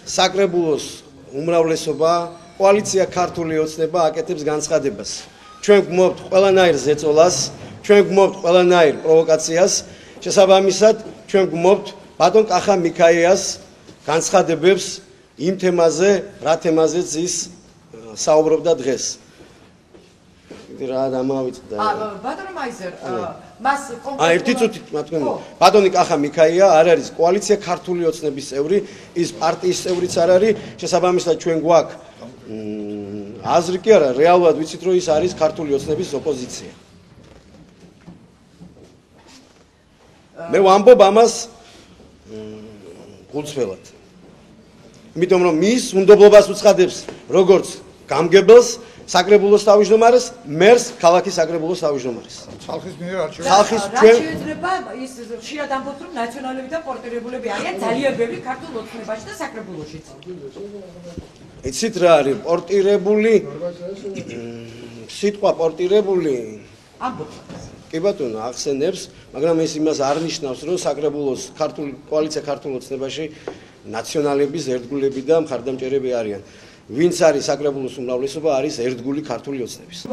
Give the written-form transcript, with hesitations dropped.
საკრებულოს უმრავლესობა კოალიცია ქართული ოცნება აკეთებს განცხადებას. ჩვენ გვმობთ ყველანაირ ზეწოლას, ჩვენ გვმობთ ყველანაირ პროვოკაციას, შესაბამისად ჩვენ გვმობთ ბატონ კახა მიქაიას განცხადებებს იმ თემაზე, რა თემაზეც ის საუბრობდა დღეს. რა დამავიწყდა. ბატონო მაიზერ, მას ერთი წუთით მათქმა. ბატონი კახა მიქაია არ არის კოალიცია ქართული ოცნების წევრი, ის პარტიის წევრიც არ არის, შესაბამისად ჩვენ გვაქვს აზრი კი არა, რეალურად ვიცით რომ ის არის ქართული ოცნების ოპოზიცია. მე ვამბობ ამას გულწრფელად. იმიტომ რომ მის უნდობლობას უცხადებს როგორც გამგებელს საკრებულოს თავმჯდომარეს, მერს ქალაქის საკრებულოს თავმჯდომარეს. ხალხის მიერ არჩევა. ხალხის ჩვენ შეიძლება ის ხშირად ამბობთ რომ ნაციონალები და პორტირებულები არიან ძალიან ბევრი ქართულ ოცნებაში და საკრებულოშიც. იცით რა არის პორტირებული? სიტყვა პორტირებული ამბობთ. კი ბატონო ახსენებს, მაგრამ ეს იმას არ ნიშნავს რომ საკრებულოს ქართული კოალიცია ქართულ ოცნებაში ნაციონალების ერთგულები და მხარდამჭერები არიან. ვინც არის საკრებულოს უმრავლესობა არის ერთგული ქართული ოცნების.